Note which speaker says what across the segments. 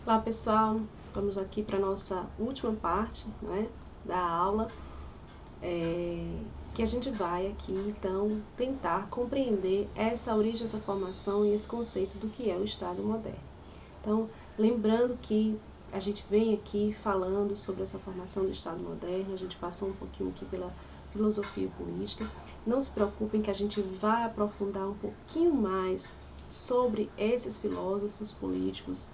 Speaker 1: Olá pessoal, vamos aqui para a nossa última parte, da aula, que a gente vai aqui então tentar compreender essa origem, essa formação e esse conceito do que é o Estado moderno. Então, lembrando que a gente vem aqui falando sobre essa formação do Estado moderno, a gente passou um pouquinho aqui pela filosofia política. Não se preocupem que a gente vai aprofundar um pouquinho mais sobre esses filósofos políticos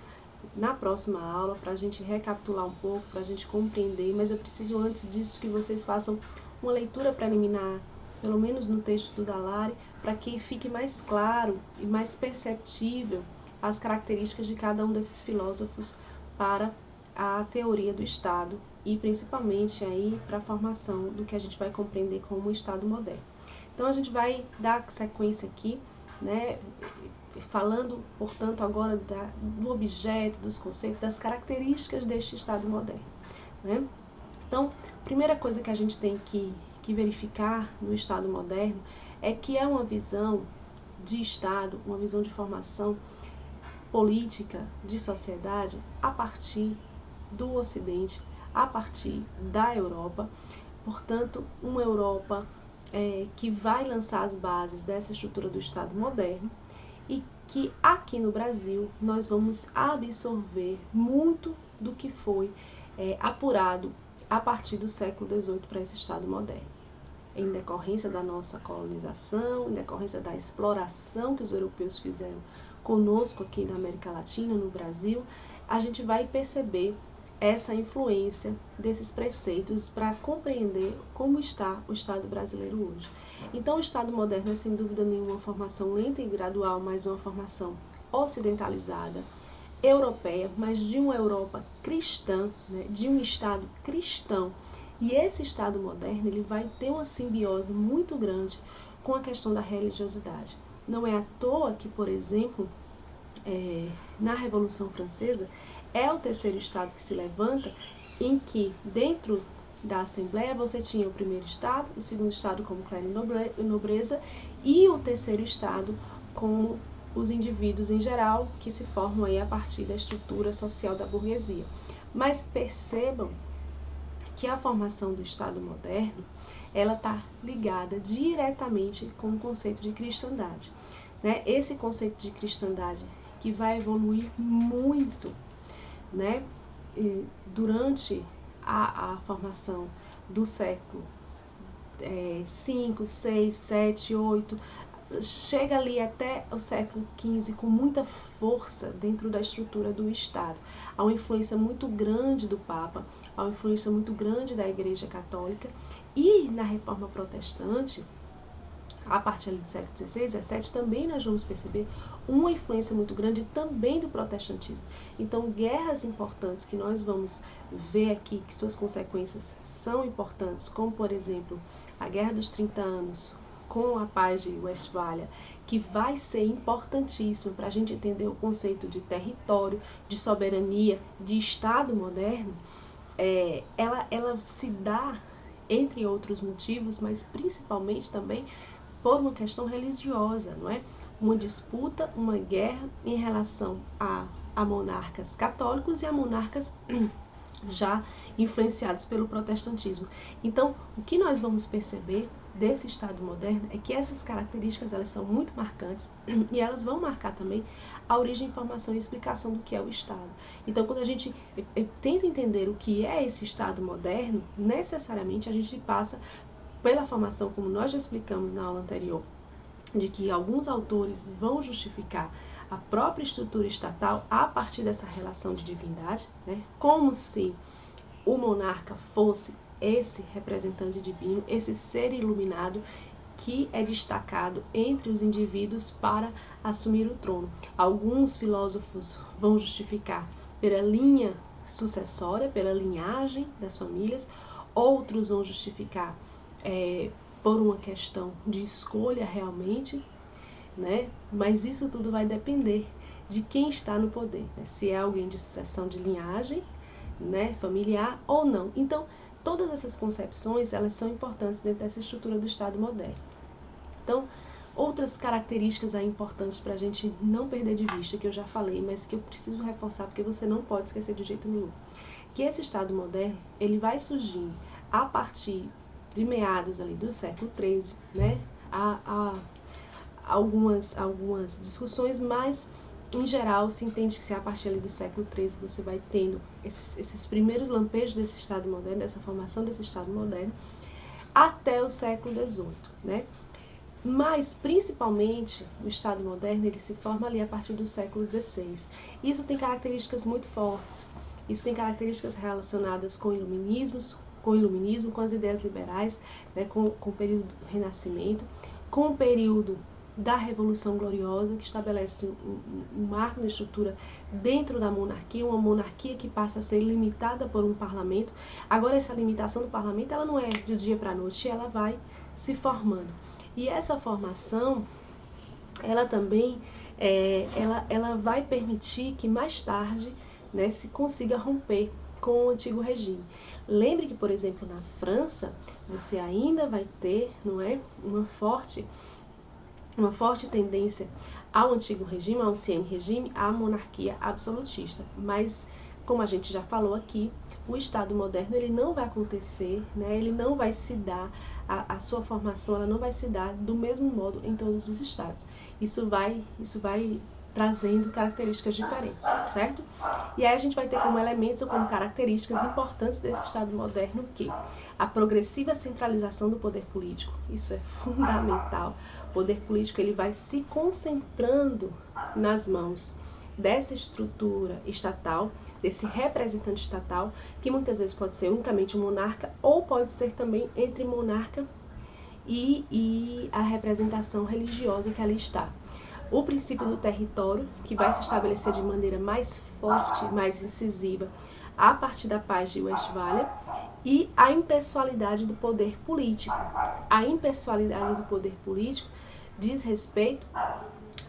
Speaker 1: na próxima aula, para a gente recapitular um pouco, para a gente compreender, mas eu preciso antes disso que vocês façam uma leitura preliminar, pelo menos no texto do Dall'Are, para que fique mais claro e mais perceptível as características de cada um desses filósofos para a teoria do Estado e principalmente aí para a formação do que a gente vai compreender como o Estado moderno. Então a gente vai dar sequência aqui, né, falando, portanto, agora do objeto, dos conceitos, das características deste Estado moderno, né? Então, a primeira coisa que a gente tem que verificar no Estado moderno é que é uma visão de Estado, uma visão de formação política, de sociedade, a partir do Ocidente, a partir da Europa, portanto, uma Europa que vai lançar as bases dessa estrutura do Estado moderno e que aqui no Brasil nós vamos absorver muito do que foi apurado a partir do século XVIII para esse Estado moderno. Em decorrência da nossa colonização, em decorrência da exploração que os europeus fizeram conosco aqui na América Latina, no Brasil, a gente vai perceber essa influência desses preceitos para compreender como está o Estado brasileiro hoje. Então, o Estado moderno é, sem dúvida nenhuma, uma formação lenta e gradual, mas uma formação ocidentalizada, europeia, mas de uma Europa cristã, né, de um Estado cristão. E esse Estado moderno ele vai ter uma simbiose muito grande com a questão da religiosidade. Não é à toa que, por exemplo, na Revolução Francesa, é o terceiro Estado que se levanta, em que dentro da Assembleia você tinha o primeiro Estado, o segundo Estado como clero e nobreza, e o terceiro Estado como os indivíduos em geral, que se formam aí a partir da estrutura social da burguesia. Mas percebam que a formação do Estado moderno ela está ligada diretamente com o conceito de cristandade. Né? Esse conceito de cristandade que vai evoluir muito, né, durante a formação do século 5, 6, 7, 8, chega ali até o século XV com muita força dentro da estrutura do Estado. Há uma influência muito grande do Papa, há uma influência muito grande da Igreja Católica e na Reforma Protestante, a partir do século XVI, XVII, também nós vamos perceber uma influência muito grande também do protestantismo. Então, guerras importantes que nós vamos ver aqui, que suas consequências são importantes, como, por exemplo, a Guerra dos 30 Anos, com a Paz de Westfália, que vai ser importantíssima para a gente entender o conceito de território, de soberania, de Estado moderno, ela se dá, entre outros motivos, mas principalmente também por uma questão religiosa, não é? Uma disputa, uma guerra em relação a monarcas católicos e a monarcas já influenciados pelo protestantismo. Então, o que nós vamos perceber desse Estado moderno é que essas características elas são muito marcantes e elas vão marcar também a origem, formação e explicação do que é o Estado. Então, quando a gente tenta entender o que é esse Estado moderno, necessariamente a gente passa pela formação, como nós já explicamos na aula anterior, de que alguns autores vão justificar a própria estrutura estatal a partir dessa relação de divindade, né? Como se o monarca fosse esse representante divino, esse ser iluminado que é destacado entre os indivíduos para assumir o trono. Alguns filósofos vão justificar pela linha sucessória, pela linhagem das famílias, outros vão justificar por uma questão de escolha realmente, né? Mas isso tudo vai depender de quem está no poder, né? Se é alguém de sucessão de linhagem, né, familiar ou não. Então, todas essas concepções, elas são importantes dentro dessa estrutura do Estado moderno. Então, Outras características aí importantes para a gente não perder de vista, que eu já falei, mas que eu preciso reforçar porque você não pode esquecer de jeito nenhum. Que esse Estado moderno, ele vai surgir a partir de meados ali do século XIII, né? Há algumas discussões, mas em geral se entende que se a partir ali do século XIII você vai tendo esses primeiros lampejos desse Estado moderno, dessa formação desse Estado moderno, até o século XVIII, né? Mas, principalmente, o Estado moderno ele se forma ali a partir do século XVI. Isso tem características muito fortes. Isso tem características relacionadas com o iluminismo, com as ideias liberais, né, com o período do Renascimento, com o período da Revolução Gloriosa, que estabelece um marco de estrutura dentro da monarquia, uma monarquia que passa a ser limitada por um parlamento. Agora, essa limitação do parlamento ela não é de dia para a noite, ela vai se formando. E essa formação, ela também ela vai permitir que mais tarde, né, se consiga romper com o antigo regime. Lembre que, por exemplo, na França, você ainda vai ter, não é, uma forte tendência ao antigo regime, ao ancien regime, à monarquia absolutista. Mas, como a gente já falou aqui, o Estado moderno ele não vai acontecer, né? Ele não vai se dar, a sua formação ela não vai se dar do mesmo modo em todos os estados. Isso vai trazendo características diferentes, certo? E aí a gente vai ter como elementos ou como características importantes desse Estado moderno que a progressiva centralização do poder político, isso é fundamental. O poder político ele vai se concentrando nas mãos dessa estrutura estatal, desse representante estatal, que muitas vezes pode ser unicamente um monarca ou pode ser também entre monarca e a representação religiosa que ali está. O princípio do território, que vai se estabelecer de maneira mais forte, mais incisiva, a partir da Paz de Westfália, e a impessoalidade do poder político. A impessoalidade do poder político diz respeito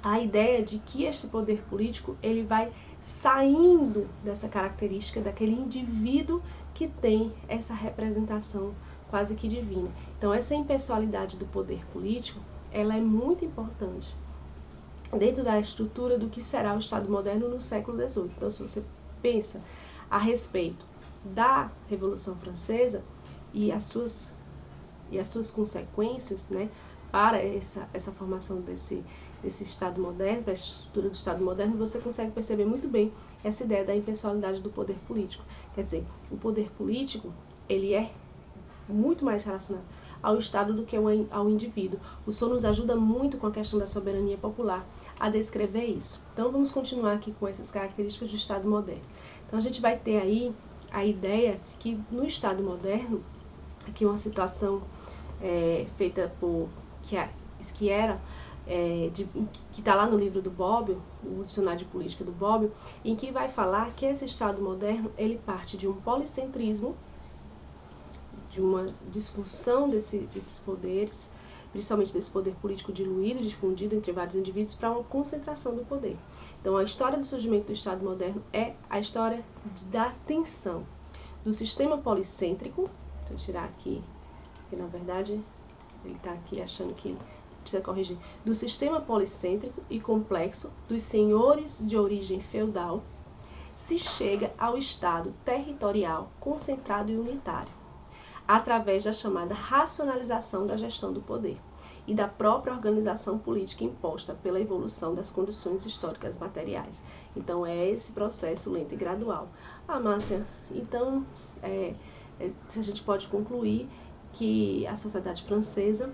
Speaker 1: à ideia de que este poder político ele vai saindo dessa característica daquele indivíduo que tem essa representação quase que divina. Então, essa impessoalidade do poder político, ela é muito importante dentro da estrutura do que será o Estado moderno no século XVIII. Então, se você pensa a respeito da Revolução Francesa e as suas consequências, né, para essa formação desse Estado moderno, para essa estrutura do Estado moderno, você consegue perceber muito bem essa ideia da impessoalidade do poder político. Quer dizer, o poder político, ele é muito mais relacionado ao Estado do que ao indivíduo. O Sou nos ajuda muito com a questão da soberania popular a descrever isso. Então, vamos continuar aqui com essas características do Estado moderno. Então, a gente vai ter aí a ideia de que no Estado moderno, aqui uma situação feita por Schiera, que está lá no livro do Bobbio, o dicionário de política do Bobbio, em que vai falar que esse Estado moderno ele parte de um policentrismo, de uma disfunção desses poderes, principalmente desse poder político diluído, difundido entre vários indivíduos, para uma concentração do poder. Então, a história do surgimento do Estado moderno é a história da tensão do sistema policêntrico. Deixa eu tirar aqui, porque na verdade ele está aqui achando que precisa corrigir. Do sistema policêntrico e complexo dos senhores de origem feudal, se chega ao Estado territorial concentrado e unitário, através da chamada racionalização da gestão do poder e da própria organização política imposta pela evolução das condições históricas materiais. Então, é esse processo lento e gradual. Márcia, então, a gente pode concluir que a sociedade francesa,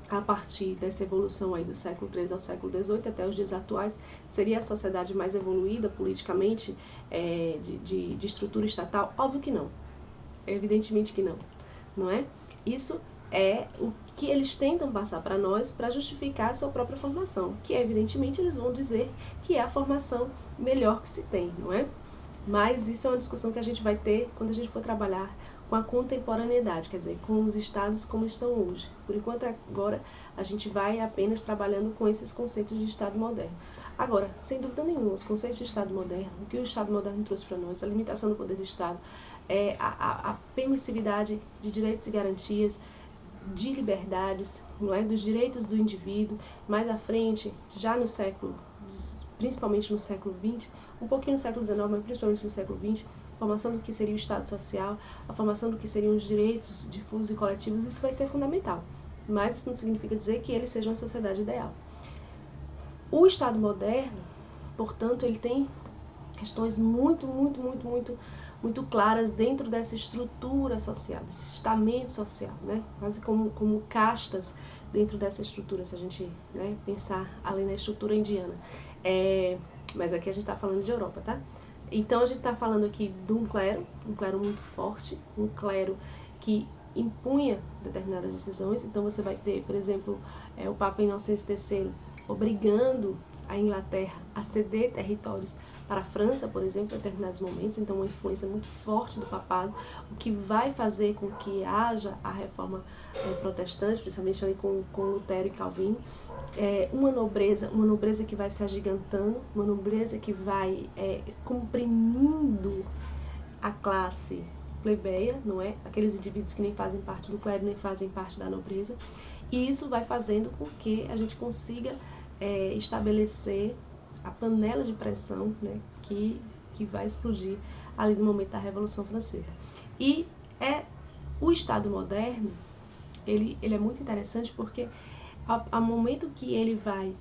Speaker 1: a partir dessa evolução aí do século XIII ao século XVIII até os dias atuais, seria a sociedade mais evoluída politicamente, de estrutura estatal? Óbvio que não. Evidentemente que não. Não é? Isso é o que eles tentam passar para nós para justificar a sua própria formação, que evidentemente eles vão dizer que é a formação melhor que se tem, não é? Mas isso é uma discussão que a gente vai ter quando a gente for trabalhar com a contemporaneidade, quer dizer, com os estados como estão hoje. Por enquanto, agora, a gente vai apenas trabalhando com esses conceitos de Estado moderno. Agora, sem dúvida nenhuma, os conceitos de Estado moderno, o que o Estado moderno trouxe para nós, a limitação do poder do Estado, a permissividade de direitos e garantias, de liberdades, não é, dos direitos do indivíduo. Mais à frente, já no século, principalmente no século XX, um pouquinho no século XIX, mas principalmente no século XX, a formação do que seria o Estado Social, a formação do que seriam os direitos difusos e coletivos, isso vai ser fundamental. Mas isso não significa dizer que ele seja uma sociedade ideal. O Estado moderno, portanto, ele tem questões muito claras dentro dessa estrutura social, desse estamento social, né? Quase como castas dentro dessa estrutura, se a gente, né, pensar ali na estrutura indiana. Mas aqui a gente está falando de Europa, tá? Então a gente está falando aqui de um clero muito forte, um clero que impunha determinadas decisões. Então você vai ter, por exemplo, o Papa Inocêncio III obrigando a Inglaterra a ceder territórios para a França, por exemplo, em determinados momentos. Então uma influência muito forte do papado, o que vai fazer com que haja a reforma protestante, principalmente ali com Lutero e Calvino. Uma nobreza que vai se agigantando, uma nobreza que vai comprimindo a classe plebeia, não é? Aqueles indivíduos que nem fazem parte do clero, nem fazem parte da nobreza. E isso vai fazendo com que a gente consiga estabelecer a panela de pressão, né, que vai explodir ali no momento da Revolução Francesa. E o Estado moderno, ele é muito interessante porque ao momento que ele vai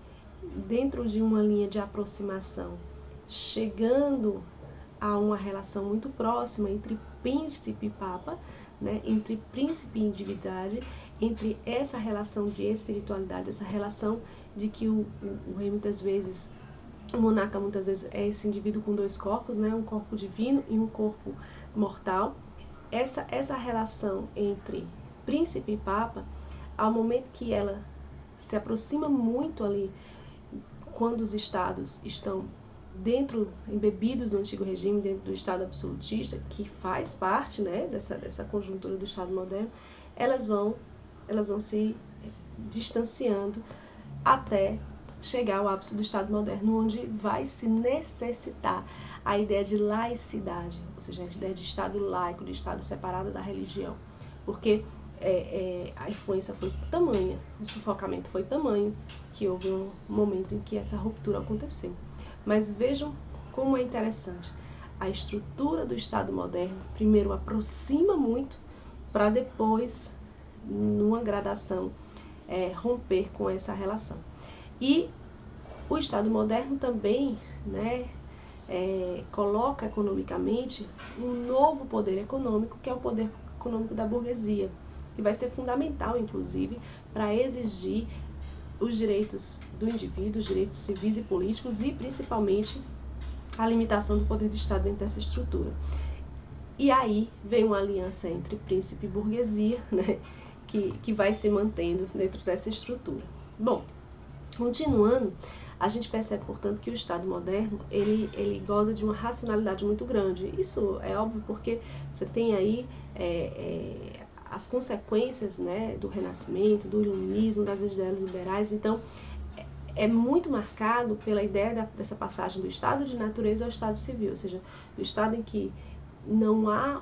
Speaker 1: dentro de uma linha de aproximação, chegando a uma relação muito próxima entre príncipe e papa, né, entre príncipe e individualidade, entre essa relação de espiritualidade, essa relação de que o rei muitas vezes, o monarca muitas vezes é esse indivíduo com dois corpos, né, um corpo divino e um corpo mortal. Essa relação entre príncipe e papa, ao momento que ela se aproxima muito ali, quando os estados estão embebidos no antigo regime, dentro do Estado absolutista, que faz parte, né, dessa conjuntura do Estado moderno, elas vão se distanciando até chegar ao ápice do Estado moderno, onde vai se necessitar a ideia de laicidade, ou seja, a ideia de Estado laico, de Estado separado da religião, porque a influência foi tamanha, o sufocamento foi tamanho, que houve um momento em que essa ruptura aconteceu. Mas vejam como é interessante. A estrutura do Estado moderno, primeiro, aproxima muito, para depois, numa gradação, romper com essa relação. E o Estado moderno também, né, coloca economicamente um novo poder econômico, que é o poder econômico da burguesia, que vai ser fundamental, inclusive, para exigir os direitos do indivíduo, os direitos civis e políticos e, principalmente, a limitação do poder do Estado dentro dessa estrutura. E aí vem uma aliança entre príncipe e burguesia, né, que vai se mantendo dentro dessa estrutura. Bom, continuando, a gente percebe, portanto, que o Estado moderno, ele goza de uma racionalidade muito grande. Isso é óbvio porque você tem aí as consequências, né, do Renascimento, do Iluminismo, das ideias liberais. Então, é muito marcado pela ideia dessa passagem do estado de natureza ao estado civil, ou seja, do estado em que não há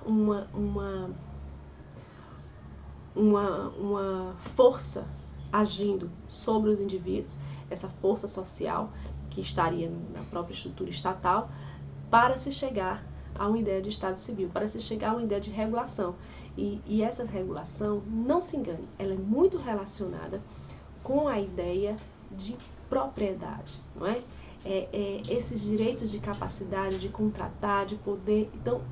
Speaker 1: uma força agindo sobre os indivíduos, essa força social que estaria na própria estrutura estatal, para se chegar a uma ideia de Estado civil, para se chegar a uma ideia de regulação. E essa regulação, não se engane, ela é muito relacionada com a ideia de propriedade, não é? Esses direitos de capacidade, de contratar, de poder. Então,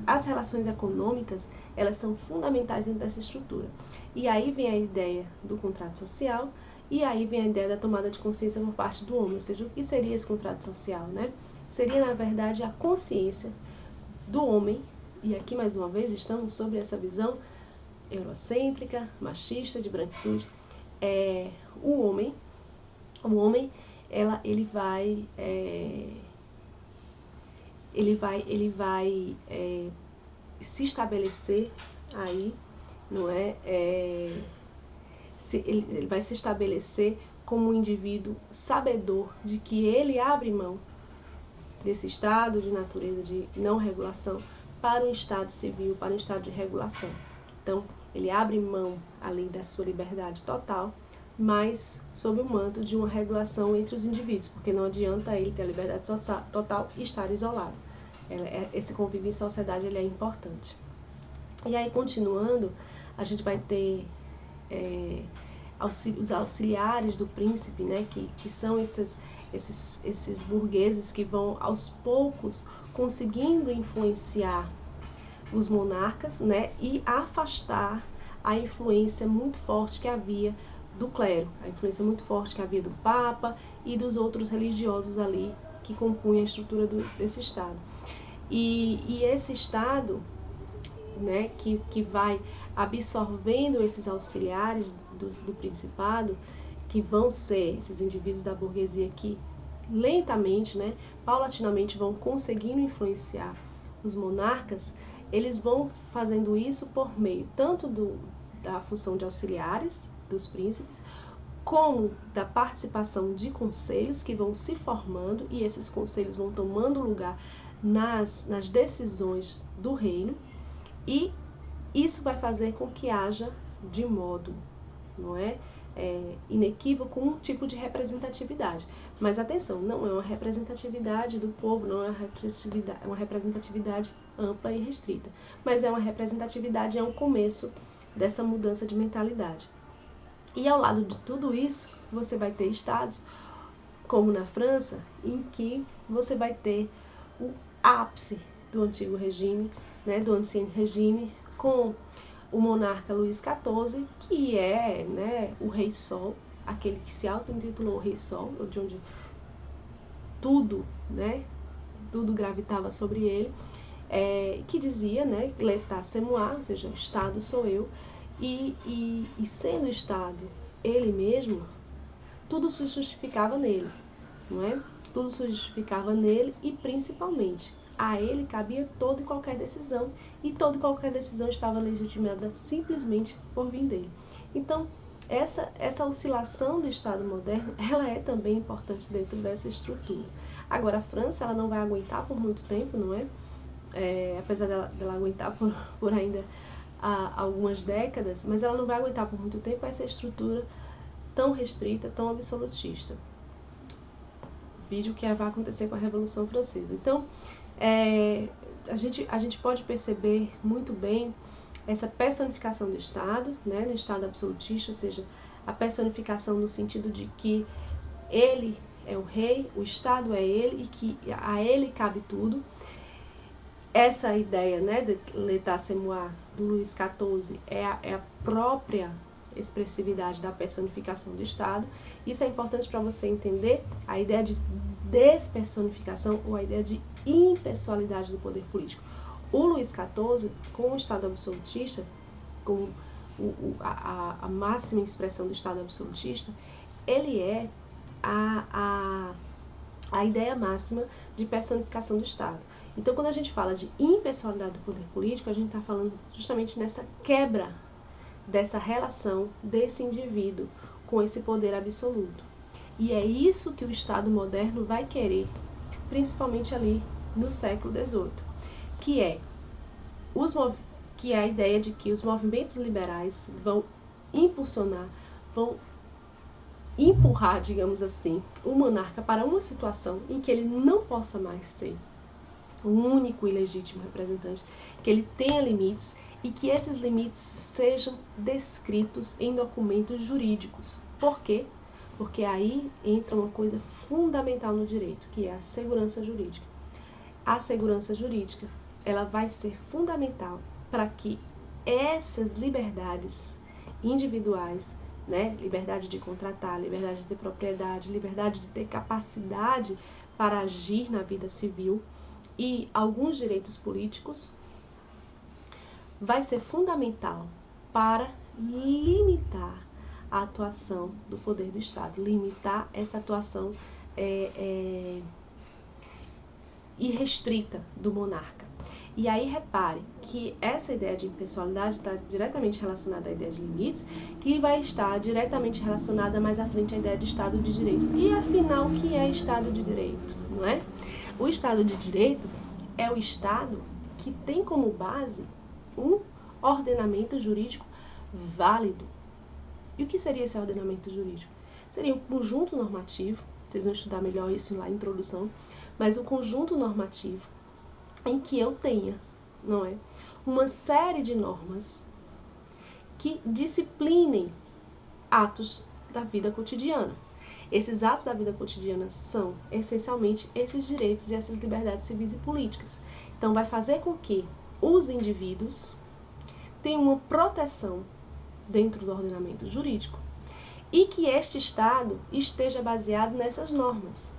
Speaker 1: as relações econômicas, elas são fundamentais dentro dessa estrutura. E aí vem a ideia do contrato social, e aí vem a ideia da tomada de consciência por parte do homem, ou seja, o que seria esse contrato social, né? Seria, na verdade, a consciência do homem, e aqui mais uma vez estamos sobre essa visão eurocêntrica, machista, de branquitude. O homem, ele vai se estabelecer aí, não é? Ele vai se estabelecer como um indivíduo sabedor de que ele abre mão desse estado de natureza de não regulação para um estado civil, para um estado de regulação. Então, ele abre mão ali da sua liberdade total, mas sob o manto de uma regulação entre os indivíduos, porque não adianta ele ter a liberdade total e estar isolado. Esse convívio em sociedade ele é importante. E aí, continuando, a gente vai ter os auxiliares do príncipe, né, que são esses burgueses que vão aos poucos conseguindo influenciar os monarcas, né, e afastar a influência muito forte que havia do clero, a influência muito forte que havia do Papa e dos outros religiosos ali que compunham a estrutura desse Estado. E esse Estado, né, que vai absorvendo esses auxiliares do principado, que vão ser esses indivíduos da burguesia que lentamente, né, paulatinamente vão conseguindo influenciar os monarcas, eles vão fazendo isso por meio tanto da função de auxiliares dos príncipes, como da participação de conselhos que vão se formando e esses conselhos vão tomando lugar nas decisões do reino, e isso vai fazer com que haja de modo, não é, inequívoco, um tipo de representatividade. Mas atenção, não é uma representatividade do povo, não é uma representatividade ampla e restrita, mas é uma representatividade, é um começo dessa mudança de mentalidade. E ao lado de tudo isso, você vai ter estados, como na França, em que você vai ter o ápice do antigo regime, né, do Ancien Regime, com o monarca Luís XIV, que é, né, o Rei Sol, aquele que se auto-intitulou Rei Sol, de onde tudo, né, tudo gravitava sobre ele, que dizia, né, l'état c'est moi, ou seja, o Estado sou eu, e sendo o Estado ele mesmo, tudo se justificava nele, não é? Tudo se justificava nele e principalmente a ele cabia toda e qualquer decisão, e toda e qualquer decisão estava legitimada simplesmente por vir dele. Então, essa oscilação do Estado moderno, ela é também importante dentro dessa estrutura. Agora, a França, ela não vai aguentar por muito tempo, não é? Apesar dela aguentar por ainda algumas décadas, mas ela não vai aguentar por muito tempo essa estrutura tão restrita, tão absolutista. Vídeo que vai acontecer com a Revolução Francesa. Então, a gente pode perceber muito bem essa personificação do Estado, né, no Estado absolutista, ou seja, a personificação no sentido de que ele é o rei, o Estado é ele e que a ele cabe tudo. Essa ideia, né, de l'état c'est moi, do Luís XIV, é a própria expressividade da personificação do Estado. Isso é importante para você entender a ideia de despersonificação ou a ideia de impessoalidade do poder político. O Luís XIV, com o Estado absolutista, com a máxima expressão do Estado absolutista, ele é a ideia máxima de personificação do Estado. Então, quando a gente fala de impessoalidade do poder político, a gente está falando justamente nessa quebra dessa relação desse indivíduo com esse poder absoluto. E é isso que o Estado moderno vai querer, principalmente ali no século XVIII, que é a ideia de que os movimentos liberais vão impulsionar, vão empurrar, digamos assim, o monarca para uma situação em que ele não possa mais ser o único e legítimo representante, que ele tenha limites e que esses limites sejam descritos em documentos jurídicos. Por quê? Porque aí entra uma coisa fundamental no direito, que é a segurança jurídica. A segurança jurídica, ela vai ser fundamental para que essas liberdades individuais, né, liberdade de contratar, liberdade de ter propriedade, liberdade de ter capacidade para agir na vida civil e alguns direitos políticos, vai ser fundamental para limitar a atuação do poder do Estado, limitar essa atuação irrestrita do monarca. E aí repare que essa ideia de impessoalidade está diretamente relacionada à ideia de limites, que vai estar diretamente relacionada mais à frente à ideia de Estado de Direito. E afinal, o que é Estado de Direito, não é? O Estado de Direito é o Estado que tem como base ordenamento jurídico válido. E o que seria esse ordenamento jurídico? Seria um conjunto normativo, vocês vão estudar melhor isso lá na introdução, mas um conjunto normativo em que eu tenha, não é, uma série de normas que disciplinem atos da vida cotidiana. Esses atos da vida cotidiana são, essencialmente, esses direitos e essas liberdades civis e políticas. Então, vai fazer com que os indivíduos tenham uma proteção dentro do ordenamento jurídico e que este Estado esteja baseado nessas normas.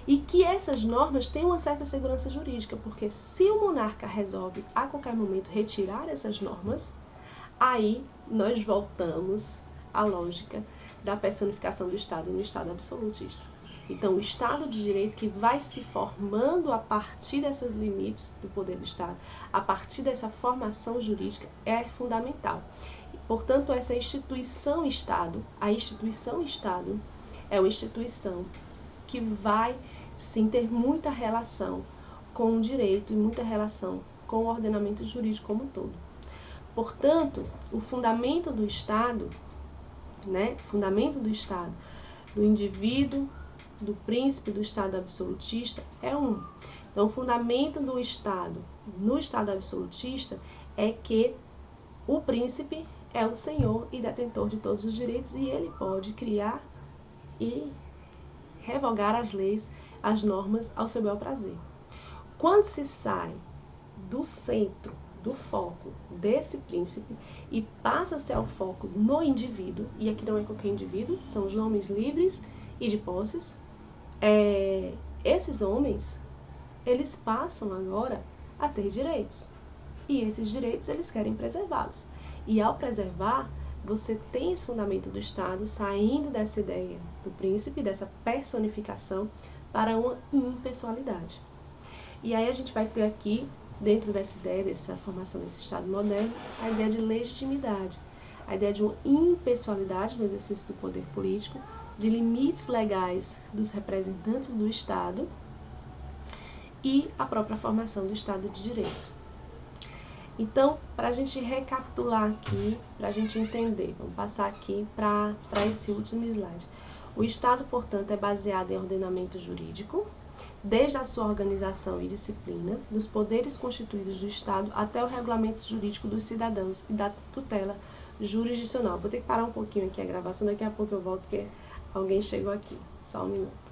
Speaker 1: E que essas normas tenham uma certa segurança jurídica, porque se o monarca resolve a qualquer momento retirar essas normas, aí nós voltamos à lógica da personificação do Estado no Estado absolutista. Então, o Estado de Direito que vai se formando a partir desses limites do poder do Estado, a partir dessa formação jurídica, é fundamental. Portanto, essa instituição Estado, a instituição Estado, é uma instituição que vai, sim, ter muita relação com o direito e muita relação com o ordenamento jurídico como um todo. Portanto, o fundamento do Estado, né, fundamento do Estado, do indivíduo, do príncipe, do Estado absolutista, é um. Então, o fundamento do Estado, no Estado absolutista, é que o príncipe é o senhor e detentor de todos os direitos e ele pode criar e revogar as leis, as normas ao seu bel prazer. Quando se sai do centro, do foco desse príncipe e passa-se ao foco no indivíduo, e aqui não é qualquer indivíduo, são os homens livres e de posses, esses homens, eles passam agora a ter direitos. E esses direitos eles querem preservá-los. E ao preservar, você tem esse fundamento do Estado saindo dessa ideia do príncipe, dessa personificação, para uma impessoalidade. E aí a gente vai ter aqui, dentro dessa ideia, dessa formação desse Estado moderno, a ideia de legitimidade, a ideia de uma impessoalidade no exercício do poder político, de limites legais dos representantes do Estado e a própria formação do Estado de Direito. Então, para a gente recapitular aqui, para a gente entender, vamos passar aqui para esse último slide. O Estado, portanto, é baseado em ordenamento jurídico, desde a sua organização e disciplina, dos poderes constituídos do Estado até o regulamento jurídico dos cidadãos e da tutela jurisdicional. Vou ter que parar um pouquinho aqui a gravação, daqui a pouco eu volto, porque alguém chegou aqui. Só um minuto.